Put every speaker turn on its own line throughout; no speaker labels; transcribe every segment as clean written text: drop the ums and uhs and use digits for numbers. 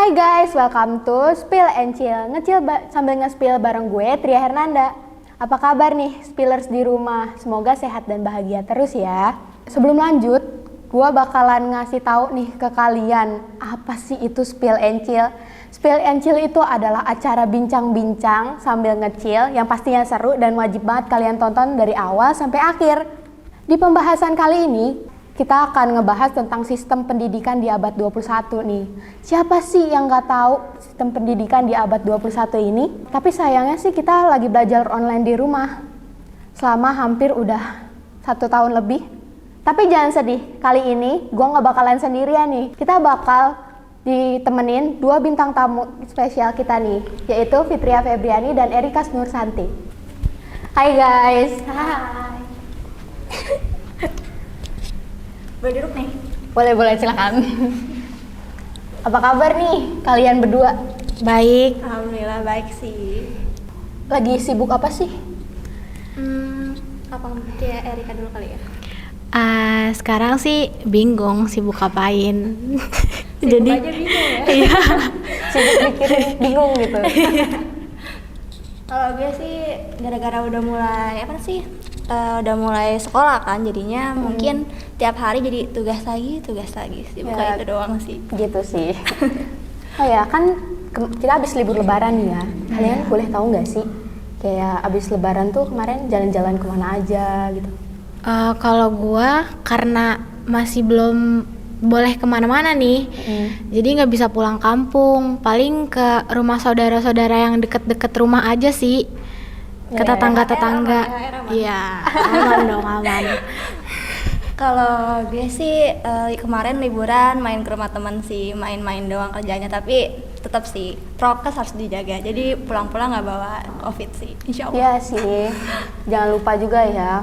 Hai guys, welcome to Spill and Chill. Sambil nge-spill bareng gue, Tria Hernanda. Apa kabar nih, spillers di rumah? Semoga sehat dan bahagia terus ya. Sebelum lanjut, gue bakalan ngasih tahu nih ke kalian, apa sih itu Spill and Chill? Spill and Chill itu adalah acara bincang-bincang sambil nge-chill yang pastinya seru dan wajib banget kalian tonton dari awal sampai akhir. Di pembahasan kali ini, kita akan ngebahas tentang sistem pendidikan di abad 21 nih. Siapa sih yang nggak tahu sistem pendidikan di abad 21 ini? Tapi sayangnya sih kita lagi belajar online di rumah selama hampir udah 1 tahun lebih. Tapi jangan sedih, kali ini gue nggak bakalan sendirian nih. Kita bakal ditemenin 2 bintang tamu spesial kita nih, yaitu Fitria Febriani dan Erika Nursanti. Hai guys.
Hai. Boleh duduk nih?
Boleh, silakan. Apa kabar nih kalian berdua?
Baik. Alhamdulillah baik sih.
Lagi sibuk apa sih?
Apa kayak Erika dulu kali ya?
Sekarang sih bingung sibuk ngapain.
Sibuk aja bingung ya?
Iya.
Sibuk mikirin bingung gitu.
Kalau gue sih gara-gara udah mulai udah mulai sekolah kan, jadinya mungkin tiap hari jadi tugas lagi sibuk
Ya,
kayak itu doang sih.
Gitu sih. Oh ya kan kita habis libur lebaran nih ya. Kalian boleh tahu nggak sih kayak habis lebaran tuh kemarin jalan-jalan kemana aja gitu?
Kalau gua karena masih belum boleh kemana-mana nih, jadi nggak bisa pulang kampung. Paling ke rumah saudara-saudara yang deket-deket rumah aja sih. Ke tetangga-tetangga. Iya, aman dong, aman.
Kalau gue sih kemarin liburan main ke rumah teman sih, main-main doang kerjanya, tapi tetap sih prokes harus dijaga. Jadi pulang-pulang nggak bawa COVID sih, insya Allah.
Iya sih. Jangan lupa juga ya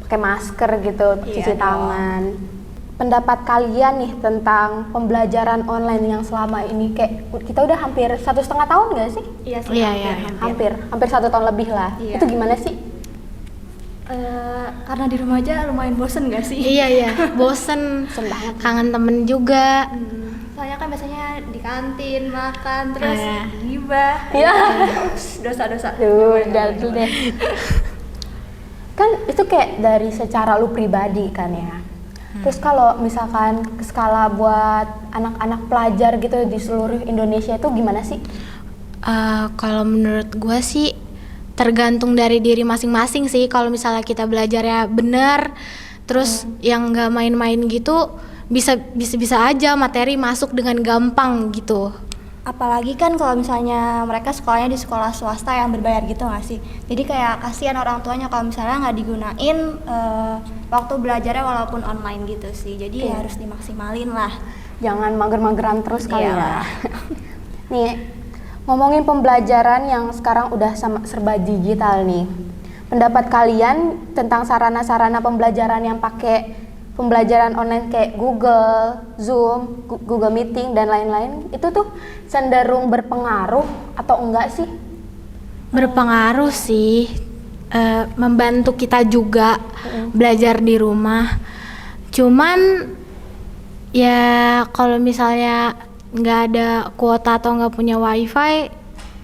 pakai masker gitu, cuci tangan. Pendapat kalian nih tentang pembelajaran online yang selama ini kayak kita udah hampir 1,5 tahun nggak sih?
Iya sih.
Iya.
Hampir 1 tahun lebih lah.
Iya.
Itu gimana sih?
Karena di rumah aja lumayan bosen gak sih?
Iya, bosen.
Banget.
Kangen temen juga.
Soalnya kan biasanya di kantin makan terus
Iya.
gibah.
Iya.
Dosa-dosa.
Udah deh. Kan itu kayak dari secara lu pribadi kan ya. Terus kalau misalkan skala buat anak-anak pelajar gitu di seluruh Indonesia itu gimana sih?
Kalau menurut gue sih tergantung dari diri masing-masing sih. Kalau misalnya kita belajarnya bener, terus yang nggak main-main gitu, bisa aja materi masuk dengan gampang gitu.
Apalagi kan kalau misalnya mereka sekolahnya di sekolah swasta yang berbayar gitu nggak sih? Jadi kayak kasihan orang tuanya kalau misalnya nggak digunain waktu belajarnya walaupun online gitu sih. Jadi harus dimaksimalin lah.
Jangan mager-mageran terus kali ya.
Iyalah.
Nih, ngomongin pembelajaran yang sekarang udah serba digital nih. Pendapat kalian tentang sarana-sarana pembelajaran yang pakai pembelajaran online kayak Google, Zoom, Google Meeting dan lain-lain, itu tuh cenderung berpengaruh atau enggak sih?
Berpengaruh sih, membantu kita juga belajar di rumah. Cuman ya kalau misalnya nggak ada kuota atau nggak punya wifi,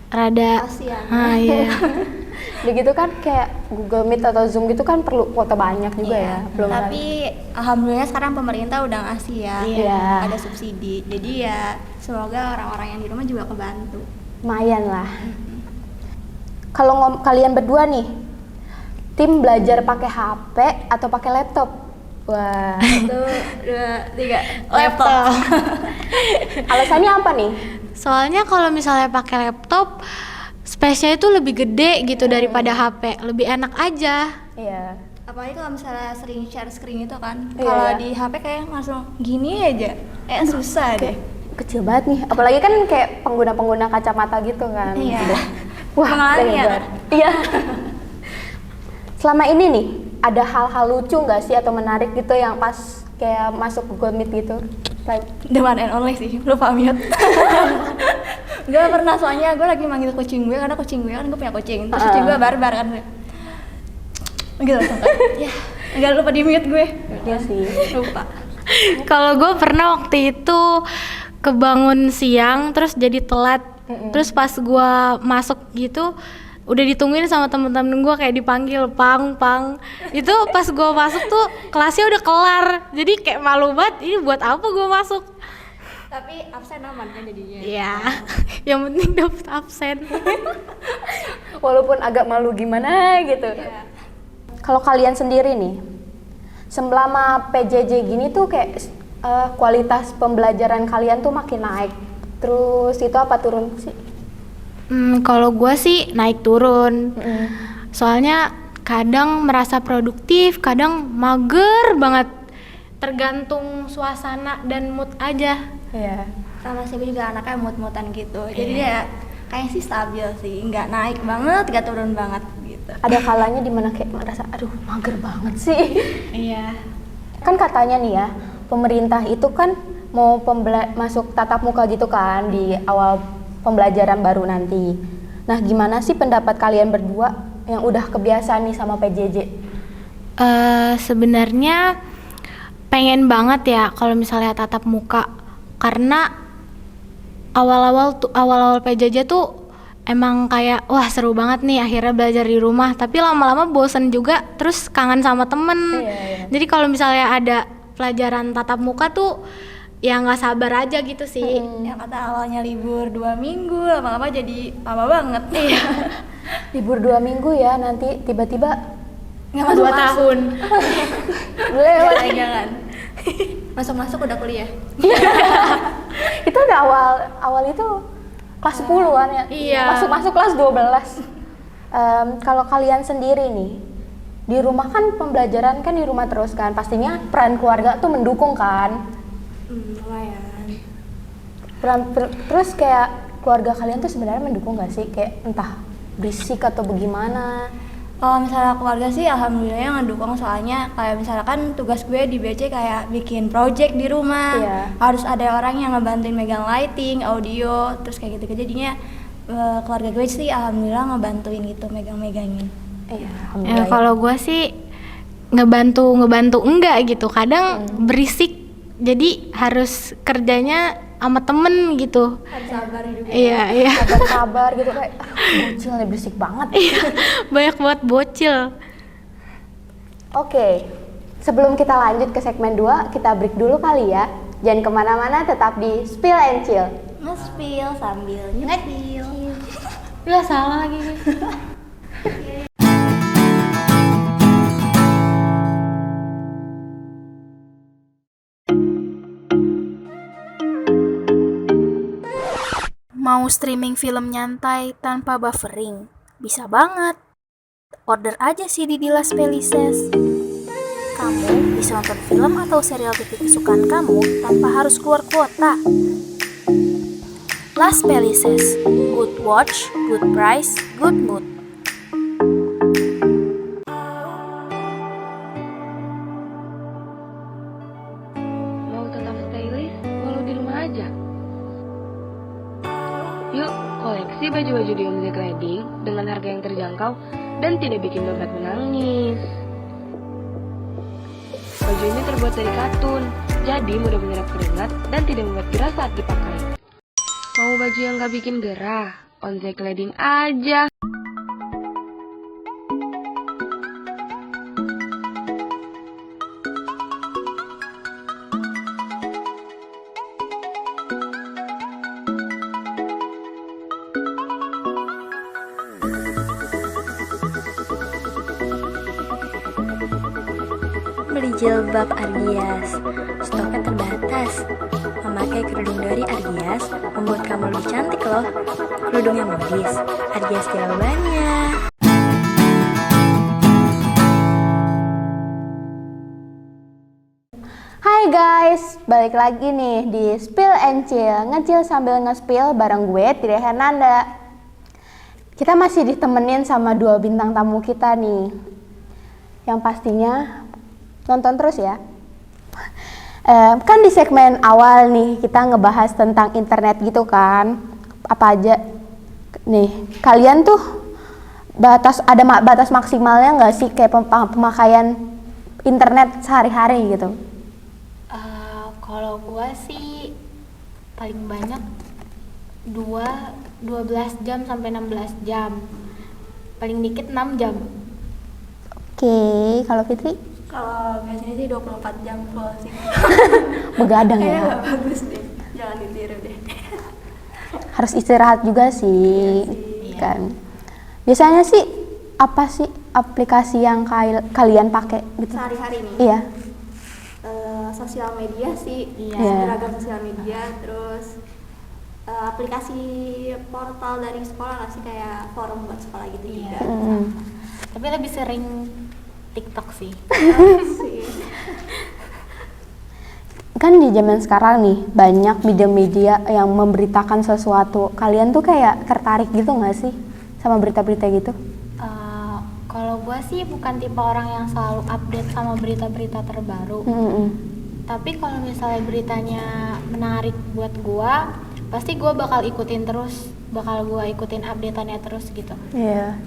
rada
Kasihan.
Iya.
Begitu kan kayak Google Meet atau Zoom gitu kan perlu kuota banyak juga ya. Belum
Tapi alhamdulillah sekarang pemerintah udah ngasih ya.
Iya.
Ada subsidi. Jadi ya semoga orang-orang yang di rumah juga kebantu.
lumayan lah. Kalau kalian berdua nih, tim belajar pakai HP atau pakai laptop? Wah,
1, 2, 3 laptop.
alasannya apa nih?
Soalnya kalau misalnya pakai laptop, space-nya itu lebih gede gitu daripada HP, lebih enak aja.
Iya.
Apalagi kalau misalnya sering share screen itu kan.
Iya.
Kalau di HP kayak langsung gini aja. Susah deh.
Kecil banget nih, apalagi kan kayak pengguna-pengguna kacamata gitu kan.
Iya.
Wah,
Mengalami ya?
lebar. Iya. Selama ini nih, ada hal-hal lucu nggak sih atau menarik gitu yang pas kayak masuk Google Meet gitu?
The one and only sih, lupa mute. Gue pernah, soalnya gue lagi manggil kucing gue karena kucing gue kan gue punya kucing. Terus kucing gue barbar kan. Gitu langsung kan. Ya, enggak lupa di mute gue.
Iya sih.
Lupa.
Kalau gue pernah waktu itu kebangun siang terus jadi telat. Terus pas gua masuk gitu udah ditungguin sama temen-temen gua, kayak dipanggil pang. Itu pas gua masuk tuh kelasnya udah kelar. Jadi kayak malu banget, ini buat apa gua masuk.
Tapi absen aman kan jadinya?
Iya. Yang penting dapet absen.
Walaupun agak malu gimana gitu. Kalau kalian sendiri nih, selama PJJ gini tuh kayak kualitas pembelajaran kalian tuh makin naik. Terus itu apa turun sih?
Kalau gue sih naik turun. Soalnya kadang merasa produktif, kadang mager banget. Tergantung suasana dan mood aja.
Iya.
Sama sih gue juga anaknya mood-moodan gitu. Jadi dia kayaknya sih stabil sih, nggak naik banget, nggak turun banget gitu.
Ada kalanya dimana kayak merasa aduh mager banget sih.
Iya.
Kan katanya nih ya, pemerintah itu kan mau masuk tatap muka gitu kan di awal pembelajaran baru nanti. Nah, gimana sih pendapat kalian berdua yang udah kebiasaan nih sama PJJ?
Sebenarnya pengen banget ya kalau misalnya tatap muka, karena awal-awal PJJ tuh emang kayak wah seru banget nih akhirnya belajar di rumah, tapi lama-lama bosen juga, terus kangen sama temen. Jadi kalau misalnya ada pelajaran tatap muka tuh ya nggak sabar aja gitu sih.
Yang kata awalnya libur 2 minggu, lama-lama jadi lama banget. Iya.
Libur 2 minggu ya, nanti tiba-tiba
Nggak masuk
2 tahun.
lewat.
Jangan. Masuk udah kuliah.
Itu udah awal itu kelas 10-an ya.
Iya.
Masuk kelas 12. Kalau kalian sendiri nih, di rumah kan pembelajaran kan di rumah terus kan, pastinya peran keluarga tuh mendukung kan.
Lumayan.
Terus kayak keluarga kalian tuh sebenarnya mendukung gak sih? Kayak entah berisik atau bagaimana?
Kalau misalnya keluarga sih alhamdulillah ngedukung, soalnya kayak misalkan tugas gue di BC kayak bikin project di rumah.
Iya.
Harus ada orang yang ngebantuin megang lighting, audio, terus kayak gitu. Jadinya keluarga gue sih alhamdulillah ngebantuin gitu, megang-megangin.
Iya, alhamdulillah.
Kalau gue sih ngebantu enggak gitu, kadang berisik, jadi harus kerjanya sama temen gitu.
Harus sabar juga.
Iya.
Kabar gitu kayak bocil nih berisik banget.
Banyak buat bocil.
Oke, sebelum kita lanjut ke segmen 2, kita break dulu kali ya. Jangan kemana-mana, tetap di Spill and Chill.
Nge-spill sambil nyepil.
Lah salah lagi.
Mau streaming film nyantai tanpa buffering? Bisa banget. Order aja sih di Las Pelices. Kamu bisa nonton film atau serial TV kesukaan kamu tanpa harus keluar kuota. Las Pelices. Good watch, good price, good mood.
Mau tetap stylish walau di rumah aja? Yuk, koleksi baju-baju di Om Zek Wedding dengan harga yang terjangkau dan tidak bikin dompet menangis. Baju ini terbuat dari katun, jadi mudah menyerap keringat dan tidak membuat gerah saat dipakai. Mau baju yang gak bikin gerah? Om Zek Wedding aja.
Beli jilbab Argias, stoknya terbatas. Memakai kerudung dari Argias membuat kamu lebih cantik loh. Kerudungnya modis, Argias jawabannya.
Hai guys, balik lagi nih di Spill and Chill, ngecil sambil nge-spill bareng gue, Tria Hernanda. Kita masih ditemenin sama 2 bintang tamu kita nih, yang pastinya nonton terus ya. Kan di segmen awal nih kita ngebahas tentang internet gitu kan, apa aja nih kalian tuh ada batas maksimalnya nggak sih kayak pemakaian internet sehari-hari gitu?
Kalau gua sih paling banyak 12 jam sampai 16 jam. Paling dikit 6 jam.
Oke, kalau Fitri
Kalau biasanya sih 24 jam full sih.
begadang
Kayaknya
ya.
nggak bagus deh, jangan ditiru deh.
Harus istirahat juga sih, kan. Biasanya sih apa sih aplikasi yang kalian pakai gitu?
Sehari-hari nih.
Iya.
Sosial media sih,
Iya.
beragam sosial media, terus aplikasi portal dari sekolah nggak sih, kayak forum buat sekolah gitu juga.
Tapi lebih sering TikTok sih.
Sih.
Kan di zaman sekarang nih banyak media-media yang memberitakan sesuatu. Kalian tuh kayak tertarik gitu nggak sih sama berita-berita gitu?
Kalau gue sih bukan tipe orang yang selalu update sama berita-berita terbaru. Tapi kalau misalnya beritanya menarik buat gue, pasti gue bakal ikutin terus, bakal gue ikutin updateannya terus gitu.
Iya.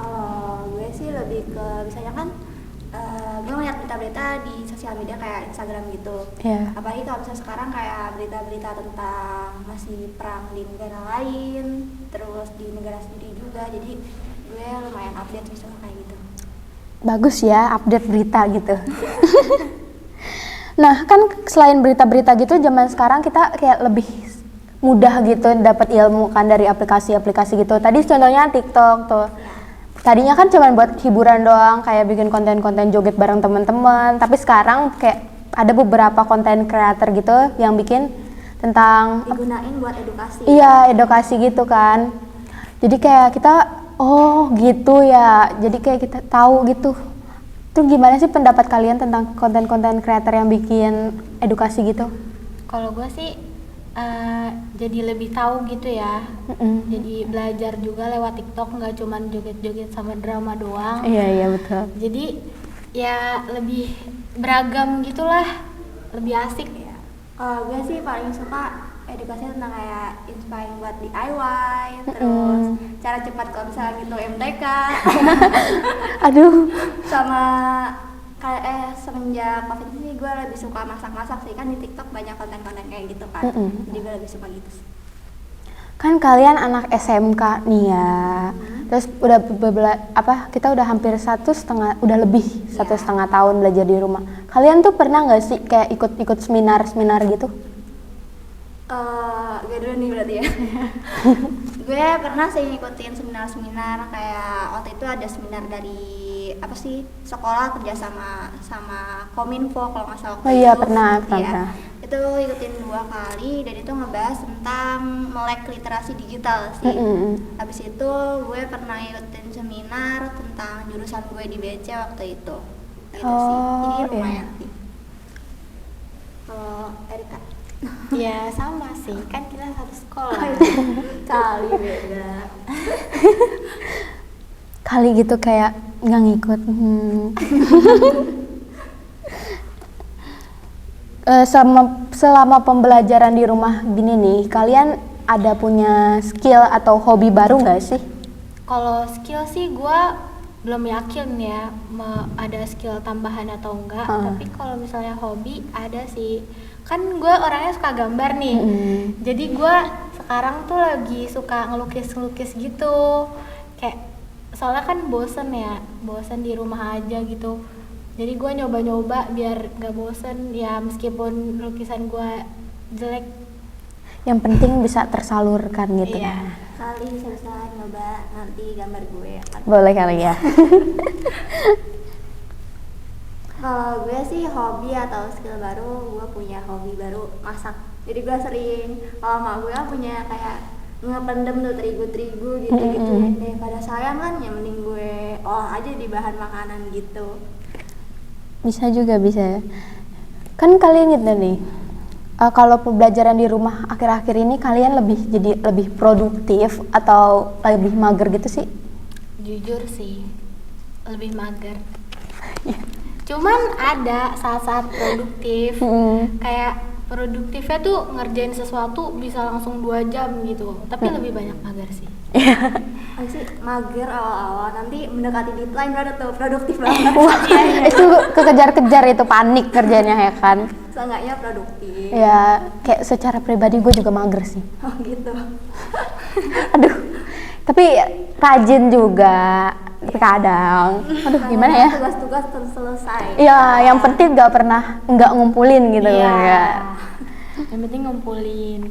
Kalau gue sih lebih ke misalnya kan gue ngeliat berita-berita di sosial media kayak Instagram gitu.
Iya.
Apalagi kalau misalnya sekarang kayak berita-berita tentang masih perang di negara lain, terus di negara sendiri juga. Jadi gue lumayan update misalnya kayak gitu.
Bagus ya update berita gitu. Nah kan selain berita-berita gitu zaman sekarang kita kayak lebih mudah gitu dapat ilmu kan dari aplikasi-aplikasi gitu. Tadi contohnya TikTok tuh. Tadinya kan cuma buat hiburan doang, kayak bikin konten-konten joget bareng teman-teman. Tapi sekarang kayak ada beberapa konten creator gitu yang bikin tentang
Digunain buat edukasi.
iya edukasi gitu kan. Jadi kayak kita oh gitu ya. Jadi kayak kita tahu gitu. Tuh gimana sih pendapat kalian tentang konten-konten creator yang bikin edukasi gitu?
Kalau gue sih jadi lebih tahu gitu ya. Jadi belajar juga lewat TikTok, nggak cuman joget-joget sama drama doang.
Iya betul.
Jadi ya lebih beragam gitulah, lebih asik.
Gue sih paling suka edukasinya tentang kayak inspiring buat DIY, terus cara cepat kalau misalnya gitu MTK.
Aduh.
Sama kayak semenjak COVID ini gue lebih suka masak-masak sih, kan di TikTok banyak konten-konten kayak gitu kan. Jadi gue lebih suka gitu sih.
Kan kalian anak SMK nih ya. Terus udah kita udah hampir 1,5 tahun belajar di rumah. Kalian tuh pernah nggak sih kayak ikut seminar gitu?
Gue dulu nih berarti ya. Gue pernah sih ngikutin seminar-seminar, kayak waktu itu ada seminar dari apa sih, sekolah kerja sama Kominfo kalau nggak salah.
Oh iya,
itu.
pernah.
Itu ikutin 2 kali dan itu ngebahas tentang melek literasi digital sih. Habis itu gue pernah ikutin seminar tentang jurusan gue di BC waktu itu. Gitu sih. Jadi lumayan sih. Kalau Erika?
Ya sama sih, kan kita satu sekolah.
Kali beda.
Kali gitu kayak nggak ngikut. Selama pembelajaran di rumah gini nih, kalian ada punya skill atau hobi baru nggak sih?
Kalau skill sih gue belum yakin ya ada skill tambahan atau enggak. Tapi kalau misalnya hobi ada sih. Kan gue orangnya suka gambar nih. Jadi gue sekarang tuh lagi suka ngelukis gitu. Kayak soalnya kan bosen di rumah aja gitu. Jadi gue nyoba-nyoba biar gak bosen ya, meskipun lukisan gue jelek.
Yang penting bisa tersalurkan gitu.
Iya.
Kali bisa nyoba nanti gambar gue ya kan.
Boleh kali ya.
Kalau gue sih hobi atau skill baru, gue punya hobi baru masak. Jadi gue sering, kalau mak gue punya kayak ngependem tuh terigu gitu. Daripada sayang kan, ya mending gue olah aja di bahan makanan gitu.
Bisa juga bisa. Kan kalian gitu nih. Kalau pembelajaran di rumah akhir-akhir ini kalian lebih produktif atau lebih mager gitu sih?
Jujur sih, lebih mager. Cuman ada saat-saat produktif. Kayak produktifnya tuh ngerjain sesuatu bisa langsung 2 jam gitu. Tapi lebih banyak mager sih.
Sih mager awal-awal, nanti mendekati deadline baru tuh produktif banget.
Wah, itu kekejar-kejar itu panik kerjanya ya kan?
seenggaknya produktif.
Ya, kayak secara pribadi gue juga mager sih.
Oh gitu.
Aduh, tapi rajin juga. Tapi kadang, aduh gimana ya?
Tugas-tugas terselesai.
Ya, yang penting nggak ngumpulin gitu
Iya.
ya.
Yang penting ngumpulin.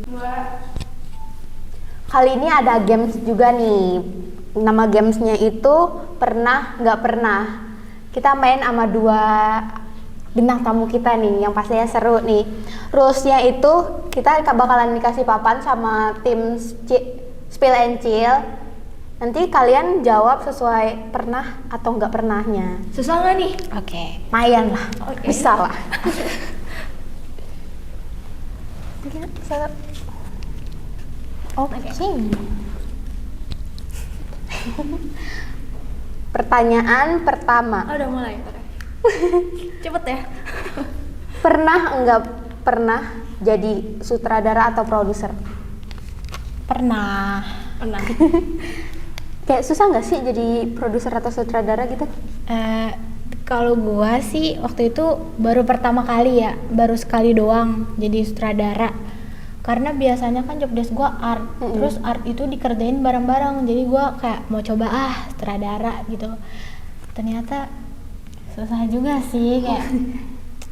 Kali ini ada games juga nih. Nama gamesnya itu pernah nggak pernah. Kita main sama 2 bintang tamu kita nih, yang pastinya seru nih. Rulesnya itu kita bakalan dikasih papan sama tim Spill and Chill. Nanti kalian jawab sesuai pernah atau nggak pernahnya.
Susah nggak nih?
Oke.
Lumayan lah, bisa lah. Oke. Pertanyaan pertama.
Oh, udah mulai. Oke. Cepet ya.
Pernah nggak pernah jadi sutradara atau produser?
Pernah.
Pernah.
Kayak susah nggak sih jadi produser atau sutradara gitu?
Kalau gua sih waktu itu baru pertama kali ya, baru sekali doang jadi sutradara. Karena biasanya kan job desk gua art, terus art itu dikerjain bareng-bareng. Jadi gua kayak mau coba sutradara gitu. Ternyata susah juga sih, kayak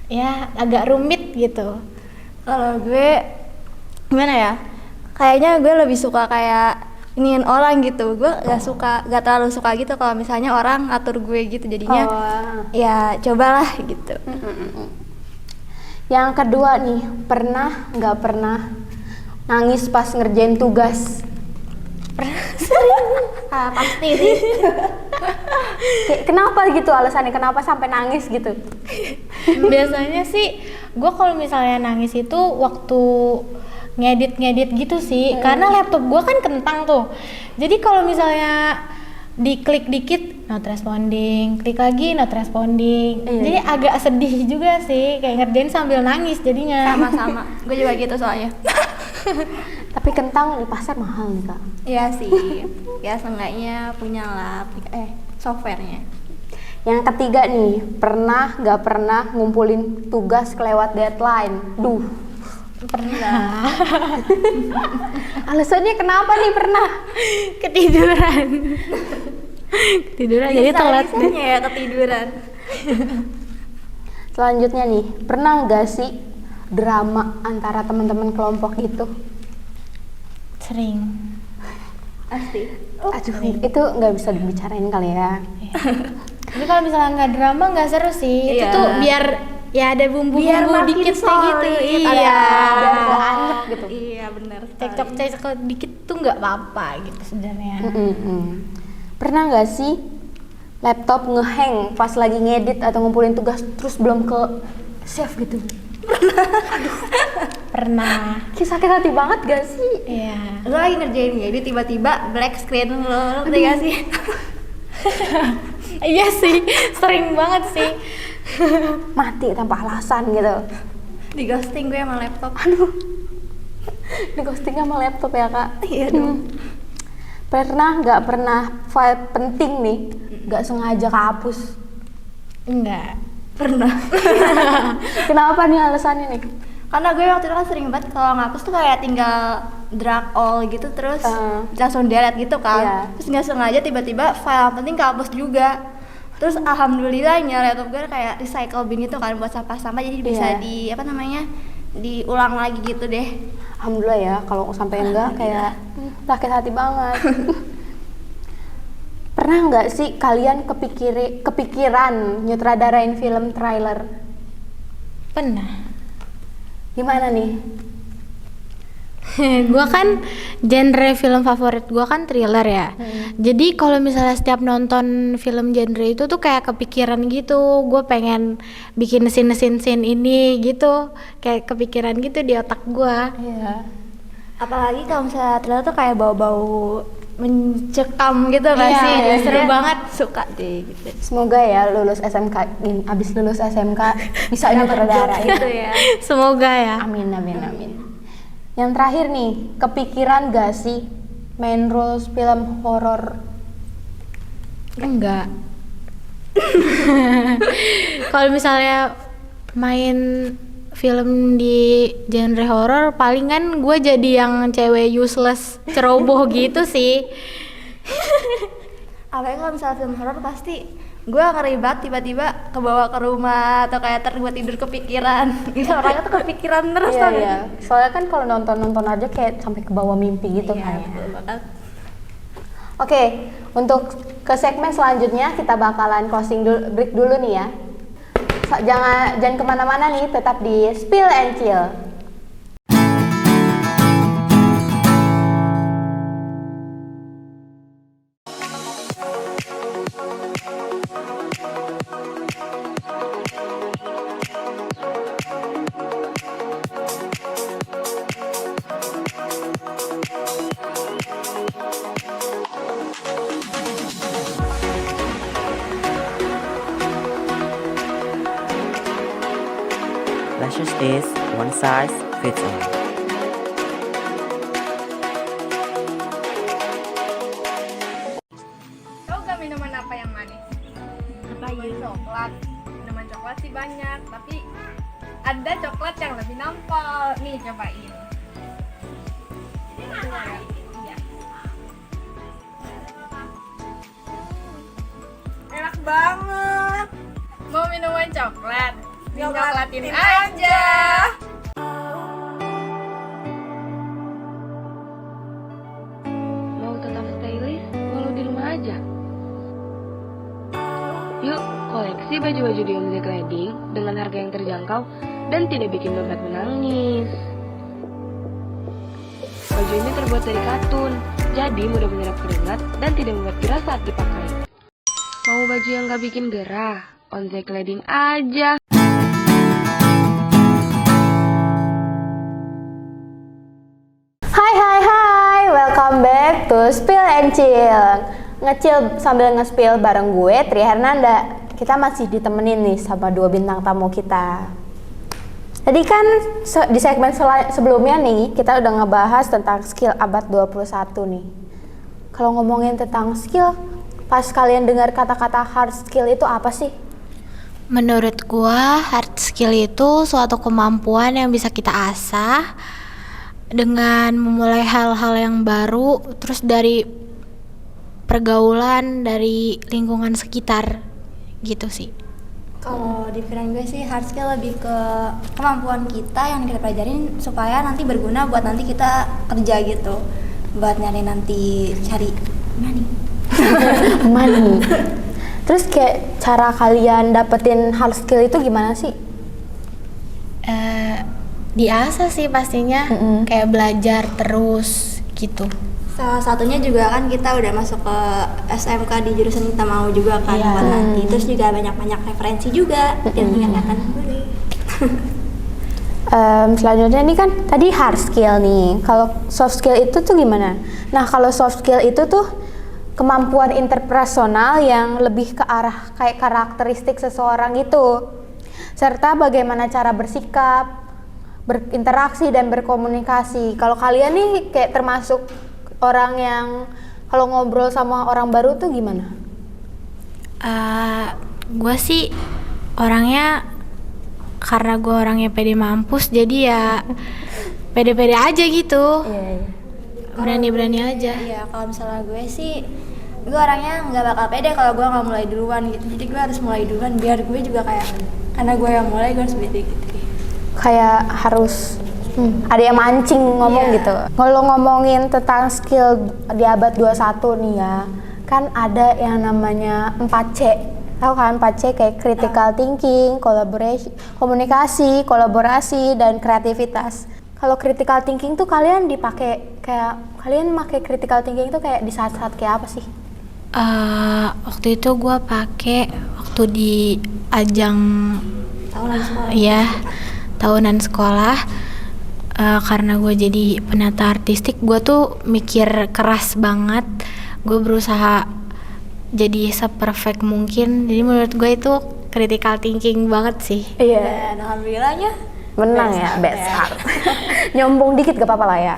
ya agak rumit gitu.
Kalau gue gimana ya? Kayaknya gue lebih suka kayak iniin orang gitu. Gue gak terlalu suka gitu kalau misalnya orang atur gue gitu. Jadinya ya cobalah gitu.
Yang kedua nih, pernah nggak pernah nangis pas ngerjain tugas?
Pasti sih.
Kayak kenapa gitu alasannya? Kenapa sampai nangis gitu?
Biasanya sih gua kalau misalnya nangis itu waktu ngedit gitu sih, karena laptop gua kan kentang tuh. Jadi kalau misalnya diklik dikit not responding, klik lagi not responding. Jadi agak sedih juga sih, kayak ngerjain sambil nangis jadinya.
Sama-sama. Gue juga gitu soalnya.
Tapi kentang di pasar mahal nih kak.
Iya sih. Ya seenggaknya punya lah softwarenya.
Yang ketiga nih, pernah nggak pernah ngumpulin tugas kelewat deadline? Duh,
Pernah.
alasannya kenapa nih pernah?
Ketiduran jadi telat deh.
Bisanya ya ketiduran.
Selanjutnya nih, pernah nggak sih drama antara teman-teman kelompok gitu?
Sering.
Pasti.
Aduh, itu nggak bisa dibicarain kali ya.
Tapi kalau misalnya nggak drama nggak seru sih. Itu
Iya.
tuh biar ya ada bumbu-bumbu
makin
dikit kayak gitu.
solid.
Iya.
Biar nggak anyep gitu.
Iya benar.
Cekcok dikit tuh nggak apa-apa gitu sebenarnya.
Pernah nggak sih laptop ngehang pas lagi ngedit atau ngumpulin tugas terus belum ke save gitu?
Pernah.
Kayak sakit hati banget gak sih?
Iya.
Lo lagi ngerjain jadi tiba-tiba black screen lo ngerti gak sih?
Iya sih, sering banget sih.
Mati tanpa alasan gitu.
Di ghosting gue sama laptop.
Di ghosting sama laptop ya kak?
Iya dong.
Pernah nggak pernah file penting nih nggak sengaja kehapus?
Enggak.
Pernah.
Kenapa nih alasannya nih?
Karena gue waktu itu kan sering banget kalau ngapus tuh kayak tinggal drag all gitu terus langsung delete gitu kan.
Iya.
Terus nggak sengaja tiba-tiba file yang penting kehapus juga. Terus alhamdulillahnya laptop gue kayak recycle bin itu kan buat sampah-sampah jadi bisa diulang lagi gitu deh.
Alhamdulillah ya, kalau sampai enggak kayak sakit hati banget. Pernah nggak sih kalian kepikiran nyutradarain film trailer?
Pernah.
Gimana nih?
Gua kan genre film favorit gua kan thriller ya. Jadi kalau misalnya setiap nonton film genre itu tuh kayak kepikiran gitu. Gue pengen bikin scene ini gitu. Kayak kepikiran gitu di otak gua.
Iya.
Apalagi kalau misalnya trailer tuh kayak bau-bau mencekam gitu nggak
Iya,
sih?
seru
Jadinya
banget.
Suka deh gitu.
Semoga ya lulus SMK, abis lulus SMK bisa nyutradarain.
Gitu ya.
Semoga ya.
Amin, amin, amin. Yang terakhir nih, kepikiran gak sih main roles film horor?
Enggak. Kalau misalnya main film di genre horor palingan gue jadi yang cewek useless ceroboh gitu sih.
Apalagi kalau misalnya film horor pasti gue ngeri banget tiba-tiba kebawa ke rumah atau kayak gue tidur kepikiran. Gitu, orangnya tuh kepikiran terus
Iya,
tau
iya.
gak?
Soalnya kan kalau nonton aja kayak sampai ke bawah mimpi gitu kan.
Iya, betul banget.
Oke, untuk ke segmen selanjutnya kita bakalan closing break dulu nih ya. Jangan kemana-mana nih, tetap di Spill and Chill.
Lashes is one size fits all.
Tahu gak minuman apa yang manis? Minuman coklat. Minuman coklat sih banyak, tapi ada coklat yang lebih nampol. Nih cobain. Iya. Enak banget. Mau minuman coklat? Coklatin aja.
Mau tetap stylish walau di rumah aja? Yuk, koleksi baju-baju di Om Zack Wedding dengan harga yang terjangkau dan tidak bikin dompet menangis. Baju ini terbuat dari katun, jadi mudah menyerap keringat dan tidak membuat gerah saat dipakai. Mau baju yang gak bikin gerah? Om Zack Wedding aja.
Hai, welcome back to Spill and Chill. Ngecil sambil nge-spill bareng gue, Tri Hernanda. Kita masih ditemenin nih sama dua bintang tamu kita. Tadi kan di segmen sebelumnya nih, kita udah ngebahas tentang skill abad 21 nih. Kalau ngomongin tentang skill, pas kalian dengar kata-kata hard skill itu apa sih?
Menurut gua hard skill itu suatu kemampuan yang bisa kita asah dengan memulai hal-hal yang baru, terus dari pergaulan, dari lingkungan sekitar gitu sih.
Kalau di pikiran gue sih hard skill lebih ke kemampuan kita yang kita pelajarin supaya nanti berguna buat nanti kita kerja gitu, buat nyari nanti cari money.
Money. Terus kayak cara kalian dapetin hard skill itu gimana sih?
Diasah sih pastinya, kayak belajar terus gitu.
Salah satunya juga kan kita udah masuk ke SMK di jurusan kita mau juga kan buat nanti. Terus juga banyak-banyak referensi juga yang mengingatkan boleh.
Selanjutnya ini kan tadi hard skill nih. Kalau soft skill itu tuh gimana? Nah, kalau soft skill itu tuh kemampuan interpersonal yang lebih ke arah kayak karakteristik seseorang itu, serta bagaimana cara bersikap, berinteraksi dan berkomunikasi. Kalau kalian nih kayak termasuk orang yang kalau ngobrol sama orang baru tuh gimana?
Gue sih orangnya, karena gue orangnya pede mampus, jadi ya pede-pede aja gitu. Berani-berani aja.
Iya, kalau misalnya gue sih, gue orangnya nggak bakal pede kalau gue nggak mulai duluan gitu. Jadi gue harus mulai duluan biar gue juga kayak, karena gue yang mulai gue harus pede gitu.
Kayak harus ada yang mancing ngomong gitu. Kalau ngomongin tentang skill di abad 21 nih ya, kan ada yang namanya 4C. Tahu kan 4C kayak critical thinking, komunikasi, kolaborasi, dan kreativitas. Kalau critical thinking tuh kalian pakai critical thinking tuh kayak di saat-saat kayak apa sih?
Waktu itu gue pakai waktu di ajang
Tahunan sekolah.
Iya, tahunan sekolah. Karena gue jadi penata artistik, gue tuh mikir keras banget. Gue berusaha jadi seperfect mungkin. Jadi menurut gue itu critical thinking banget sih.
Iya.
Dan alhamdulillahnya
Menang ya, best art. Nyombong dikit gak apa-apa lah ya.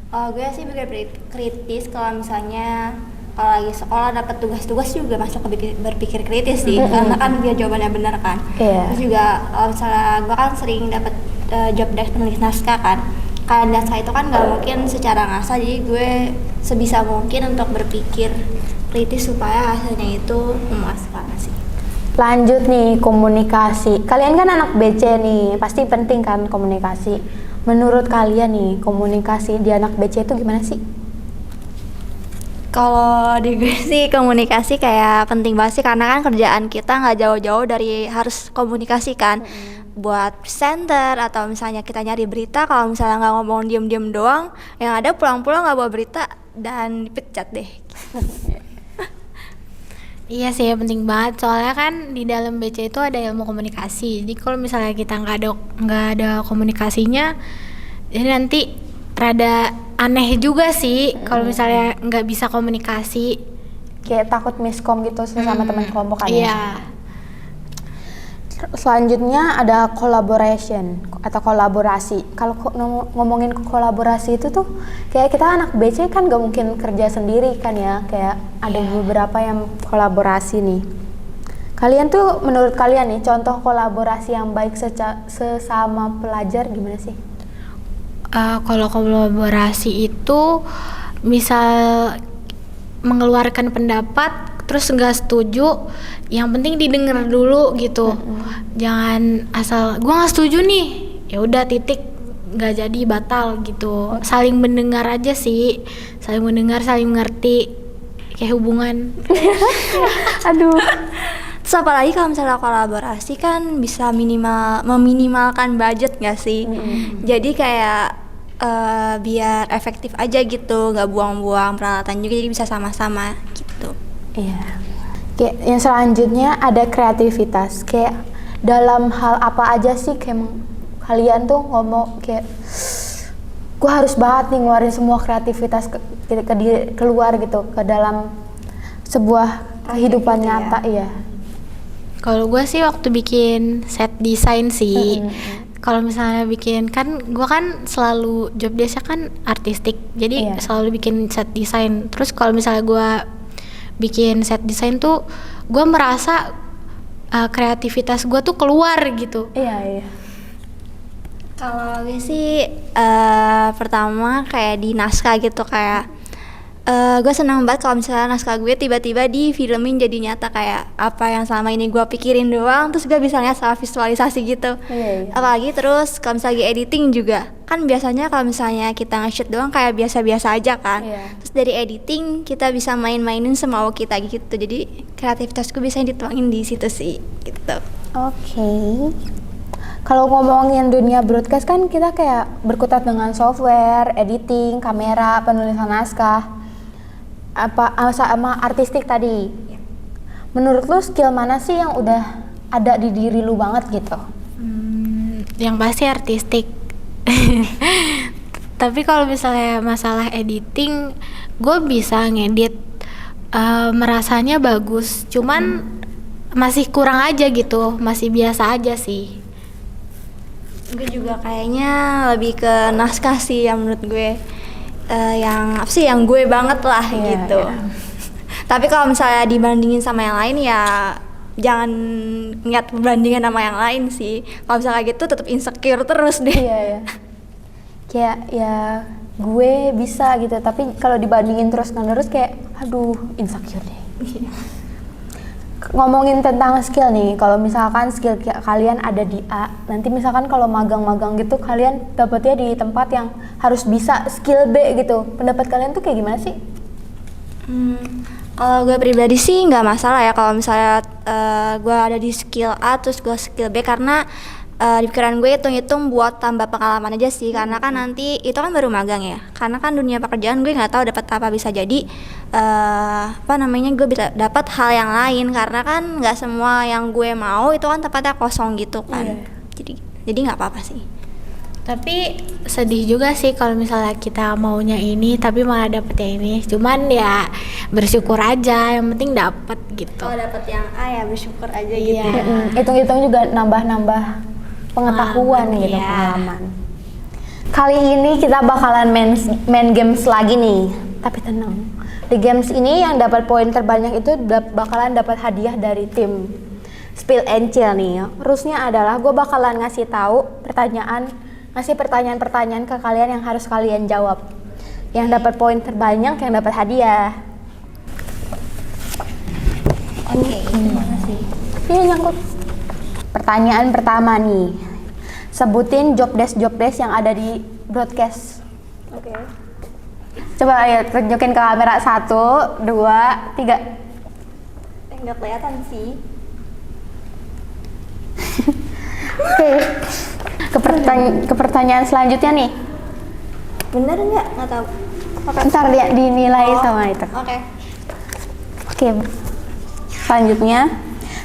gue sih berpikir kritis kalau misalnya kalau lagi sekolah dapat tugas-tugas juga masuk ke berpikir kritis sih, karena kan dia jawabannya benar kan. Terus juga kalau misalnya gue kan sering dapat job desk penulis naskah kan. Kalau naskah itu kan nggak mungkin secara ngasal, jadi gue sebisa mungkin untuk berpikir kritis supaya hasilnya itu memuaskan sih.
Lanjut nih, komunikasi. Kalian kan anak BC nih, pasti penting kan komunikasi. Menurut kalian nih, komunikasi di anak BC itu gimana sih?
Kalau di gue sih komunikasi kayak penting banget sih, karena kan kerjaan kita nggak jauh-jauh dari harus komunikasi kan. Buat presenter atau misalnya kita nyari berita, kalau misalnya nggak ngomong diem-diem doang, yang ada pulang-pulang nggak bawa berita dan dipecat deh.
Iya sih, penting banget. Soalnya kan di dalam BC itu ada ilmu komunikasi. Jadi kalau misalnya kita nggak ada komunikasinya, jadi nanti rada aneh juga sih kalau misalnya nggak bisa komunikasi.
Kayak takut miskom gitu sesama teman kelompok kan ya?
Iya.
Selanjutnya ada collaboration atau kolaborasi. Kalau ngomongin kolaborasi itu tuh kayak kita anak BC kan gak mungkin kerja sendiri kan ya, kayak ada beberapa yang kolaborasi nih. Kalian tuh, menurut kalian nih, contoh kolaborasi yang baik sesama pelajar gimana sih?
Kalau kolaborasi itu misal mengeluarkan pendapat terus nggak setuju, yang penting didengar dulu gitu. Jangan asal gua nggak setuju nih, ya udah titik, nggak jadi, batal gitu. Saling mendengar aja sih, saling mendengar, saling mengerti, kayak hubungan.
Aduh.
Terus apalagi kalau misalnya kolaborasi kan bisa meminimalkan budget nggak sih? Jadi kayak biar efektif aja gitu, nggak buang-buang peralatan juga, jadi bisa sama-sama gitu.
Iya. Kayak yang selanjutnya ada kreativitas. Kayak dalam hal apa aja sih kayak kalian tuh ngomong kayak gue harus banget nih ngeluarin semua kreativitas keluar gitu ke dalam sebuah kehidupan nyata ya.
Kalau gue sih waktu bikin set desain sih. Kalau misalnya bikin, kan gue kan selalu job desk-nya kan artistik, jadi selalu bikin set desain. Terus kalau misalnya gue bikin set desain tuh gue merasa kreativitas gue tuh keluar gitu.
Iya.
Kalau gue sih pertama kayak di naskah gitu, kayak gue senang banget kalau misalnya naskah gue tiba-tiba difilmin jadi nyata, kayak apa yang selama ini gue pikirin doang terus gue bisa lihat sama visualisasi gitu. Apalagi terus kalau misalnya editing juga kan, biasanya kalau misalnya kita nge-shoot doang kayak biasa-biasa aja kan. Terus dari editing kita bisa main-mainin semau kita gitu, jadi kreativitasku bisa dituangin di situ sih gitu.
Oke. Kalau ngomongin dunia broadcast kan kita kayak berkutat dengan software, editing, kamera, penulisan naskah, sama artistik tadi. Menurut lu skill mana sih yang udah ada di diri lu banget gitu?
Yang pasti artistik. Tapi kalau misalnya masalah editing, gue bisa ngedit, merasanya bagus, cuman masih kurang aja gitu, masih biasa aja sih.
Gue juga kayaknya lebih ke naskah sih yang menurut gue yang apa sih, yang gue banget lah gitu. Tapi kalau misalnya dibandingin sama yang lain ya jangan ngeliat perbandingan sama yang lain sih. Kalau misalnya gitu tetap insecure terus deh.
Iya. Kayak ya gue bisa gitu, tapi kalau dibandingin terus-menerus kayak aduh insecure deh. Ngomongin tentang skill nih, kalau misalkan skill kalian ada di A, nanti misalkan kalau magang-magang gitu kalian dapetnya di tempat yang harus bisa skill B gitu. Pendapat kalian tuh kayak gimana sih?
Kalau gue pribadi sih nggak masalah ya kalau misalnya gue ada di skill A terus gue skill B, karena di pikiran gue hitung-hitung buat tambah pengalaman aja sih, karena kan nanti itu kan baru magang ya, karena kan dunia pekerjaan gue nggak tahu dapat apa, bisa jadi gue bisa dapat hal yang lain, karena kan nggak semua yang gue mau itu kan tempatnya kosong gitu kan. Jadi nggak apa-apa sih.
Tapi sedih juga sih kalau misalnya kita maunya ini tapi malah dapetnya ini. Cuman ya bersyukur aja, yang penting dapet gitu.
Kalau dapet yang A ya bersyukur aja gitu.
Hitung-hitung juga nambah-nambah pengetahuan gitu, pengalaman. Kali ini kita bakalan main games lagi nih. Tapi tenang, Di games ini yang dapat poin terbanyak itu bakalan dapat hadiah dari tim Spill and Chill nih. Rulesnya adalah gue bakalan ngasih pertanyaan-pertanyaan ke kalian yang harus kalian jawab. Yang dapat poin terbanyak yang dapat hadiah.
Oke, terima kasih.
Iya nyangkut. Pertanyaan pertama nih. Sebutin job desk yang ada di broadcast.
Oke.
Coba ayo tunjukin ke kamera 1, 2, 3.
Nggak kelihatan sih.
Oke. Ke pertanyaan selanjutnya nih.
Bener nggak? Nggak tahu.
Ntar dia dinilai sama itu.
Oke.
Oke. Selanjutnya,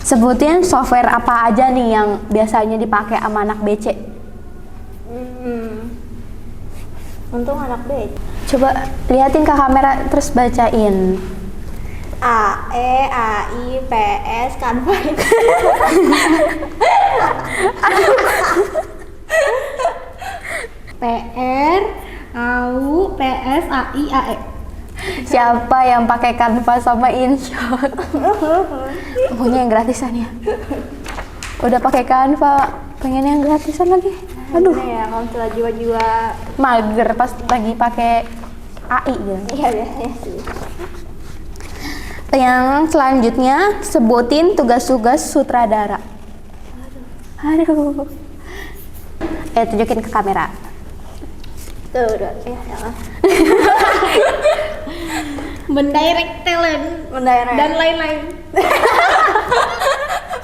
sebutin software apa aja nih yang biasanya dipakai sama anak BC.
Untung anak B.
Coba liatin ke kamera terus bacain.
AE, AI, PS, Canva. PR, AU, PS, AI, AE.
Siapa yang pakai Canva sama InShot? Punya yang gratisan ya. Udah pakai Canva, pengen yang gratisan lagi. Aduh.
Ya, kalau misalnya jiwa-jiwa
Mager pas lagi pakai AI gitu.
iya biasanya sih.
Yang selanjutnya sebutin tugas-tugas sutradara. Aduh. Tunjukin ke kamera.
Tuh, udah. Mendirect talent, dan lain-lain.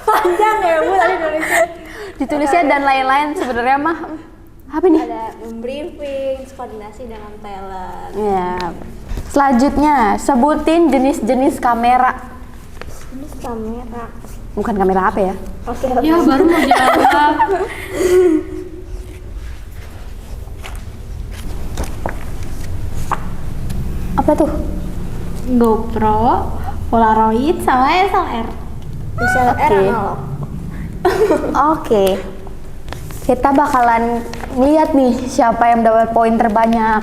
Panjang ya Bu tadi nulisnya.
Ditulisnya dan lain-lain sebenarnya mah apa nih?
Ada briefing, koordinasi dengan talent.
Ya. Selanjutnya sebutin jenis-jenis kamera.
Jenis kamera.
Bukan kamera apa ya?
Oke.
Ya baru mau jawab.
Apa tuh?
GoPro, Polaroid, sama SLR.
DSLR analog.
Oke. Kita bakalan lihat nih siapa yang dapat poin terbanyak.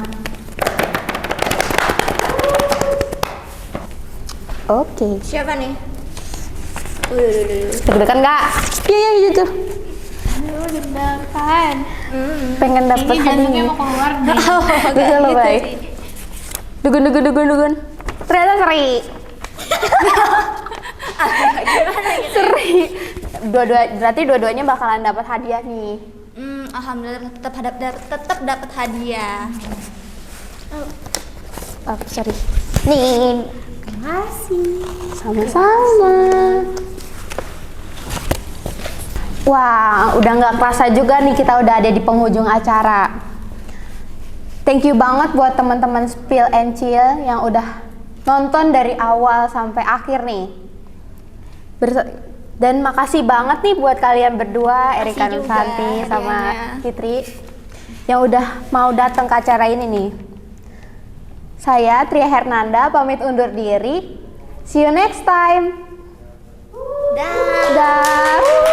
Oke.
Siapa nih?
Deg-degan nggak? Iya gitu.
Aduh, deg-degan.
Pengen dapat
Ini jantungnya
hadiah.
mau keluar nih.
Bisa lo baik. Dugun. Ternyata Seri. Seri. Berarti dua-duanya bakalan dapat hadiah nih.
Alhamdulillah tetap dapat hadiah.
Oh, sorry. Nih.
Terima kasih.
Sama-sama. Wah, udah nggak kerasa juga nih kita udah ada di penghujung acara. Thank you banget buat teman-teman Spill and Chill yang udah nonton dari awal sampai akhir nih. Dan makasih banget nih buat kalian berdua, Erika Nusanti sama Fitri, yang udah mau datang ke acara ini nih. Saya Tria Hernanda pamit undur diri. See you next time.
Dah.
Dah.